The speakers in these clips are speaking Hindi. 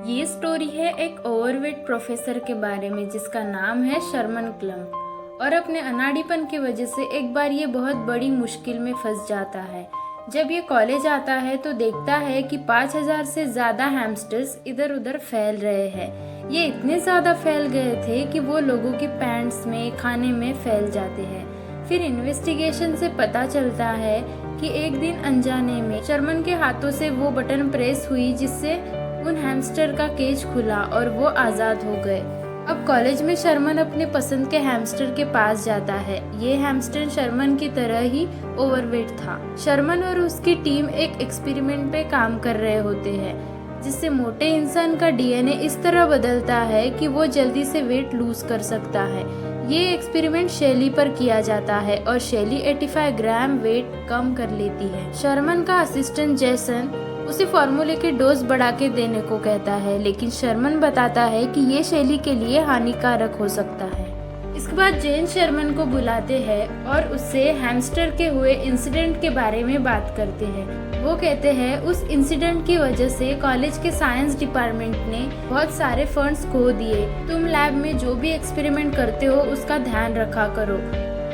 ये स्टोरी है एक ओवरवेट प्रोफेसर के बारे में जिसका नाम है शर्मन क्लम्प। और अपने अनाड़ीपन की वजह से एक बार ये बहुत बड़ी मुश्किल में फंस जाता है। जब ये कॉलेज आता है तो देखता है कि 5000 से ज़्यादा हैमस्टर्स इधर उधर फैल रहे हैं। ये इतने ज़्यादा फैल गए थे कि वो लोगों की पैंट्स में, खाने में फैल जाते हैं। फिर इन्वेस्टिगेशन से पता चलता है कि एक दिन अनजाने में शर्मन के हाथों से वो बटन प्रेस हुई जिससे उन हैमस्टर का केज खुला और वो आज़ाद हो गए। अब कॉलेज में शर्मन अपने पसंद के हैमस्टर के पास जाता है। ये हैमस्टर शर्मन की तरह ही ओवरवेट था। शर्मन और उसकी टीम एक एक्सपेरिमेंट पे काम कर रहे होते हैं जिससे मोटे इंसान का डीएनए इस तरह बदलता है कि वो जल्दी से वेट लूज कर सकता है। ये एक्सपेरिमेंट शैली पर किया जाता है और शैली 85 ग्राम वेट कम कर लेती है। शर्मन का असिस्टेंट जैसन उसे फार्मूले के डोज बढ़ा के देने को कहता है, लेकिन शर्मन बताता है कि ये शैली के लिए हानिकारक हो सकता है। इसके बाद जेन शर्मन को बुलाते हैं और उससे हैमस्टर के हुए इंसिडेंट के बारे में बात करते हैं। वो कहते हैं उस इंसिडेंट की वजह से कॉलेज के साइंस डिपार्टमेंट ने बहुत सारे फंड्स खो दिए। तुम लैब में जो भी एक्सपेरिमेंट करते हो उसका ध्यान रखा करो,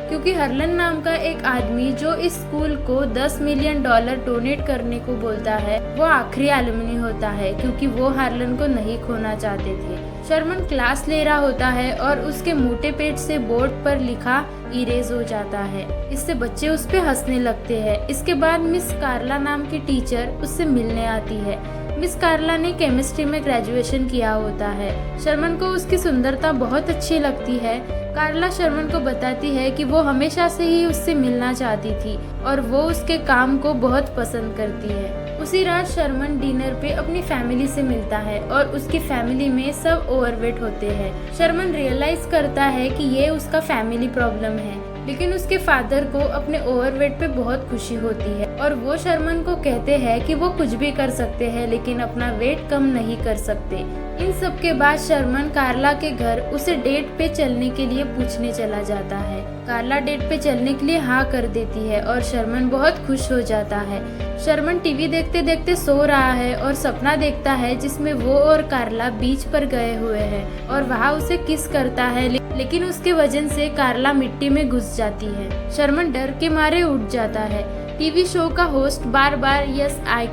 क्योंकि हर्लन नाम का एक आदमी जो इस स्कूल को $10 मिलियन डोनेट करने को बोलता है, वो आखिरी एलुमनी होता है क्योंकि वो हार्लन को नहीं खोना चाहते थे। शर्मन क्लास ले रहा होता है और उसके मोटे पेट से बोर्ड पर लिखा इरेज हो जाता है। इससे बच्चे उस पे हंसने लगते हैं। इसके बाद मिस कार्ला नाम की टीचर उससे मिलने आती है। मिस कार्ला ने केमिस्ट्री में ग्रेजुएशन किया होता है। शर्मन को उसकी सुंदरता बहुत अच्छी लगती है। कार्ला शर्मन को बताती है कि वो हमेशा से ही उससे मिलना चाहती थी और वो उसके काम को बहुत पसंद करती है। उसी रात शर्मन डिनर पे अपनी फैमिली से मिलता है और उसकी फैमिली में सब ओवरवेट होते हैं। शर्मन रियलाइज करता है कि ये उसका फैमिली प्रॉब्लम है, लेकिन उसके फादर को अपने ओवरवेट पे बहुत खुशी होती है और वो शर्मन को कहते हैं कि वो कुछ भी कर सकते हैं लेकिन अपना वेट कम नहीं कर सकते। इन सब के बाद शर्मन कार्ला के घर उसे डेट पे चलने के लिए पूछने चला जाता है। कार्ला डेट पे चलने के लिए हाँ कर देती है और शर्मन बहुत खुश हो जाता है। शर्मन टीवी देखते देखते सो रहा है और सपना देखता है जिसमें वो और कार्ला बीच पर गए हुए हैं और वहाँ उसे किस करता है, लेकिन उसके वजन से कार्ला मिट्टी में घुस जाती है। शर्मन डर के मारे उठ जाता है। टीवी शो का host bar bar yes I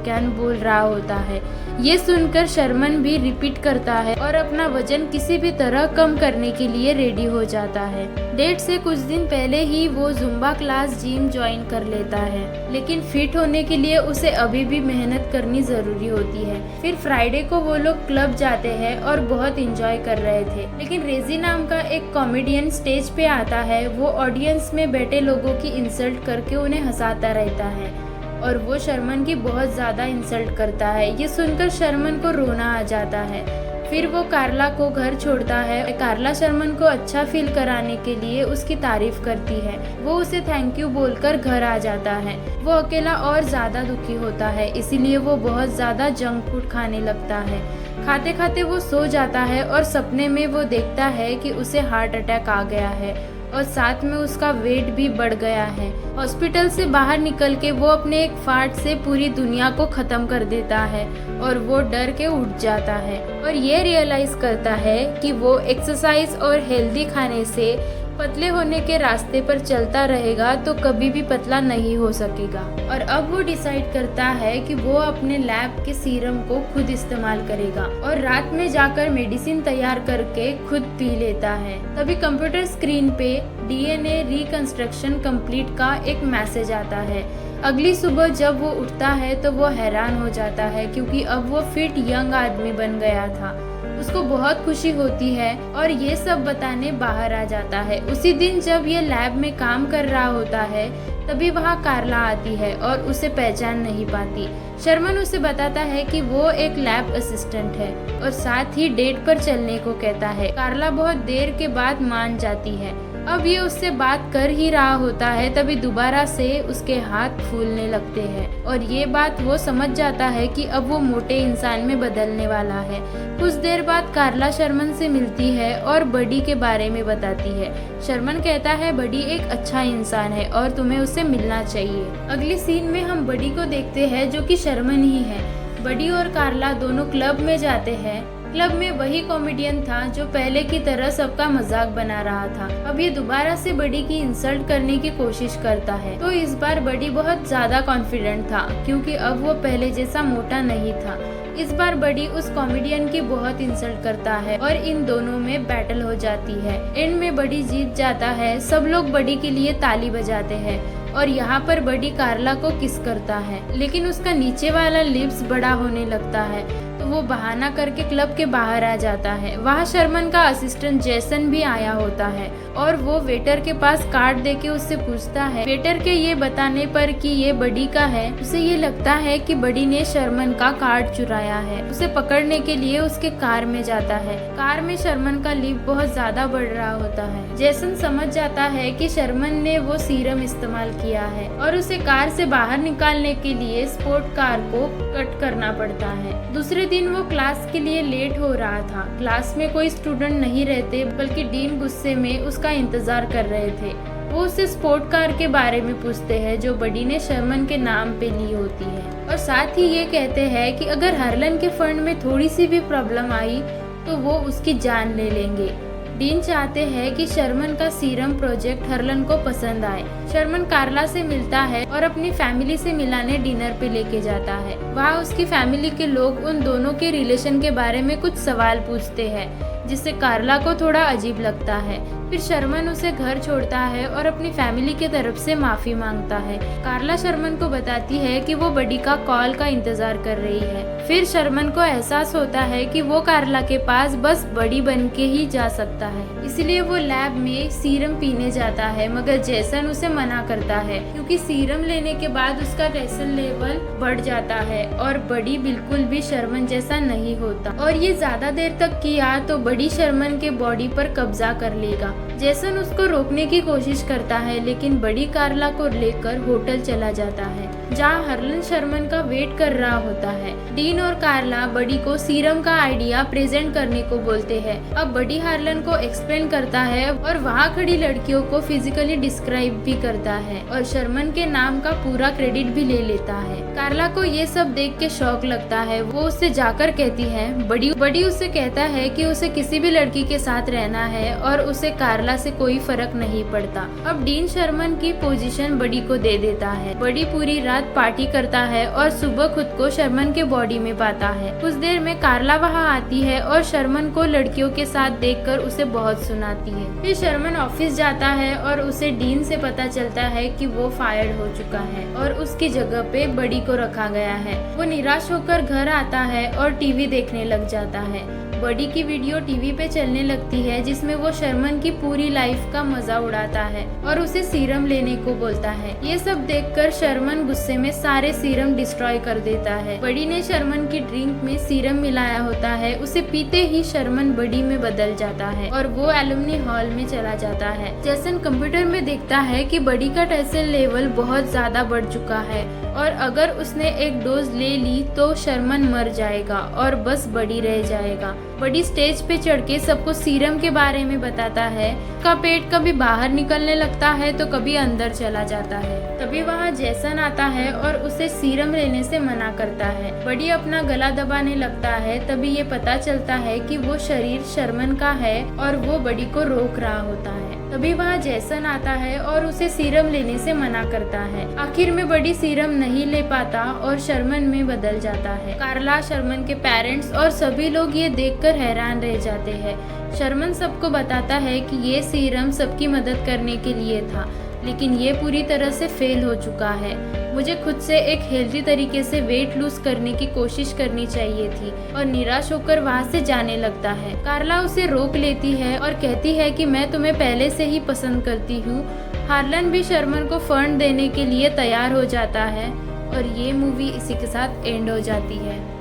can बोल रहा होता है। ये सुनकर शर्मन भी रिपीट करता है और अपना वजन किसी भी तरह कम करने के लिए रेडी हो जाता है। डेट से कुछ दिन पहले ही वो जुम्बा क्लास जिम ज्वाइन कर लेता है, लेकिन फिट होने के लिए उसे अभी भी मेहनत करनी जरूरी होती है। फिर फ्राइडे को वो लोग क्लब जाते हैं और बहुत एंजॉय कर रहे थे, लेकिन रेजी नाम का एक कॉमेडियन स्टेज पे आता है। वो ऑडियंस में बैठे लोगों की इंसल्ट करके उन्हें हंसाता रहता है और वो शर्मन की बहुत ज्यादा इंसल्ट करता है। ये सुनकर शर्मन को रोना आ जाता है। फिर वो कार्ला को घर छोड़ता है। कार्ला शर्मन को अच्छा फील कराने के लिए उसकी तारीफ करती है। वो उसे थैंक यू बोलकर घर आ जाता है। वो अकेला और ज्यादा दुखी होता है, इसीलिए वो बहुत ज्यादा जंक फूड खाने लगता है। खाते खाते वो सो जाता है और सपने में वो देखता है कि उसे हार्ट अटैक आ गया है और साथ में उसका वेट भी बढ़ गया है। हॉस्पिटल से बाहर निकल के वो अपने एक फाट से पूरी दुनिया को खत्म कर देता है और वो डर के उठ जाता है और ये रियलाइज करता है कि वो एक्सरसाइज और हेल्दी खाने से पतले होने के रास्ते पर चलता रहेगा तो कभी भी पतला नहीं हो सकेगा। और अब वो डिसाइड करता है कि वो अपने लैब के सीरम को खुद इस्तेमाल करेगा और रात में जाकर मेडिसिन तैयार करके खुद पी लेता है। तभी कंप्यूटर स्क्रीन पे डीएनए रिकंस्ट्रक्शन कंप्लीट का एक मैसेज आता है। अगली सुबह जब वो उठता है तो वो हैरान हो जाता है क्योंकि अब वो फिट यंग आदमी बन गया था। उसको बहुत खुशी होती है और ये सब बताने बाहर आ जाता है। उसी दिन जब ये लैब में काम कर रहा होता है तभी वहाँ कार्ला आती है और उसे पहचान नहीं पाती। शर्मन उसे बताता है कि वो एक लैब असिस्टेंट है और साथ ही डेट पर चलने को कहता है। कार्ला बहुत देर के बाद मान जाती है। अब ये उससे बात कर ही रहा होता है तभी दोबारा से उसके हाथ फूलने लगते हैं और ये बात वो समझ जाता है कि अब वो मोटे इंसान में बदलने वाला है। कुछ देर बाद कार्ला शर्मन से मिलती है और बडी के बारे में बताती है। शर्मन कहता है बडी एक अच्छा इंसान है और तुम्हें उससे मिलना चाहिए। अगली सीन में हम बडी को देखते हैं जो कि शर्मन ही है। बडी और कार्ला दोनों क्लब में जाते हैं। क्लब में वही कॉमेडियन था जो पहले की तरह सबका मजाक बना रहा था। अब ये दोबारा से बडी की इंसल्ट करने की कोशिश करता है। तो इस बार बडी बहुत ज्यादा कॉन्फिडेंट था क्योंकि अब वो पहले जैसा मोटा नहीं था। इस बार बडी उस कॉमेडियन की बहुत इंसल्ट करता है और इन दोनों में बैटल हो जाती है। एंड में बडी जीत जाता है। सब लोग बडी के लिए ताली बजाते हैं और यहाँ पर बडी कार्ला को किस करता है, लेकिन उसका नीचे वाला लिप्स बड़ा होने लगता है तो वो बहाना करके क्लब के बाहर आ जाता है। वहाँ शर्मन का असिस्टेंट जेसन भी आया होता है और वो वेटर के पास कार्ड देके उससे पूछता है। वेटर के ये बताने पर कि ये बडी का है, उसे ये लगता है कि बडी ने शर्मन का कार्ड चुराया है। उसे पकड़ने के लिए उसके कार में जाता है। कार में शर्मन का लिप बहुत ज्यादा बढ़ रहा होता है। जेसन समझ जाता है कि शर्मन ने वो सीरम इस्तेमाल किया है और उसे कार से बाहर निकालने के लिए स्पोर्ट कार को कट करना पड़ता है। दूसरे दिन वो क्लास के लिए लेट हो रहा था। क्लास में कोई स्टूडेंट नहीं रहते बल्कि डीन गुस्से में उसका इंतजार कर रहे थे। वो उससे स्पोर्ट कार के बारे में पूछते हैं जो बडी ने शर्मन के नाम पे ली होती है और साथ ही ये कहते हैं कि अगर हार्लन के फंड में थोड़ी सी भी प्रॉब्लम आई तो वो उसकी जान ले लेंगे। डीन चाहते हैं कि शर्मन का सीरम प्रोजेक्ट हर्लन को पसंद आए। शर्मन कार्ला से मिलता है और अपनी फैमिली से मिलाने डिनर पे लेके जाता है। वहाँ उसकी फैमिली के लोग उन दोनों के रिलेशन के बारे में कुछ सवाल पूछते हैं जिससे कार्ला को थोड़ा अजीब लगता है। फिर शर्मन उसे घर छोड़ता है और अपनी फैमिली के तरफ से माफी मांगता है। कार्ला शर्मन को बताती है कि वो बडी का कॉल का इंतजार कर रही है। फिर शर्मन को एहसास होता है कि वो कार्ला के पास बस बडी बन के ही जा सकता है, इसलिए वो लैब में सीरम पीने जाता है, मगर जेसन उसे मना करता है क्योंकि सीरम लेने के बाद उसका टेंशन लेवल बढ़ जाता है और बडी बिल्कुल भी शर्मन जैसा नहीं होता और ये ज्यादा देर तक किया तो बडी शर्मन के बॉडी पर कब्जा कर लेगा। जेसन उसको रोकने की कोशिश करता है लेकिन बडी कार्ला को लेकर होटल चला जाता है जहाँ हर्लन शर्मन का वेट कर रहा होता है। डीन और कार्ला बडी को सीरम का आइडिया प्रेजेंट करने को बोलते हैं। अब बडी हार्लन को एक्सप्लेन करता है और वहाँ खड़ी लड़कियों को फिजिकली डिस्क्राइब भी करता है और शर्मन के नाम का पूरा क्रेडिट भी ले लेता है। कार्ला को ये सब देख के शौक लगता है। वो उससे जाकर कहती है बडी उससे कहता है कि उसे किसी भी लड़की के साथ रहना है और उसे कार्ला से कोई फर्क नहीं पड़ता। अब डीन शर्मन की पोजीशन बडी को दे देता है। बडी पूरी रात पार्टी करता है और सुबह खुद को शर्मन के बॉडी में पाता है। कुछ देर में कार्ला वहाँ आती है और शर्मन को लड़कियों के साथ देखकर उसे बहुत सुनाती है। फिर शर्मन ऑफिस जाता है और उसे डीन से पता चलता है कि वो फायर हो चुका है और उसकी जगह पे बडी को रखा गया है। वो निराश होकर घर आता है और टीवी देखने लग जाता है। बडी की वीडियो टीवी पे चलने लगती है जिसमें वो शर्मन की पूरी लाइफ का मजा उड़ाता है और उसे सीरम लेने को बोलता है। ये सब देखकर शर्मन गुस्से में सारे सीरम डिस्ट्रॉय कर देता है। बडी ने शर्मन की ड्रिंक में सीरम मिलाया होता है। उसे पीते ही शर्मन बडी में बदल जाता है और वो एलुमनी हॉल में चला जाता है। जेसन कंप्यूटर में देखता है कि बडी का टेंशन लेवल बहुत ज्यादा बढ़ चुका है और अगर उसने एक डोज ले ली तो शर्मन मर जाएगा और बस बडी रह जाएगा। बडी स्टेज पे चढ़ के सबको सीरम के बारे में बताता है। उसका पेट कभी बाहर निकलने लगता है तो कभी अंदर चला जाता है। तभी वहाँ जेसन आता है और उसे सीरम लेने से मना करता है। बडी अपना गला दबाने लगता है। तभी ये पता चलता है कि वो शरीर शर्मन का है और वो बडी को रोक रहा होता है। तभी वहाँ जेसन आता है और उसे सीरम लेने से मना करता है। आखिर में बडी सीरम नहीं ले पाता और शर्मन में बदल जाता है। कार्ला, शर्मन के पेरेंट्स और सभी लोग ये देखकर हैरान रह जाते हैं। शर्मन सबको बताता है कि ये सीरम सबकी मदद करने के लिए था, लेकिन ये पूरी तरह से फेल हो चुका है। मुझे खुद से एक हेल्दी तरीके से वेट लूज करने की कोशिश करनी चाहिए थी और निराश होकर वहाँ से जाने लगता है। कार्ला उसे रोक लेती है और कहती है कि मैं तुम्हें पहले से ही पसंद करती हूँ। हार्लन भी शर्मन को फंड देने के लिए तैयार हो जाता है और ये मूवी इसी के साथ एंड हो जाती है।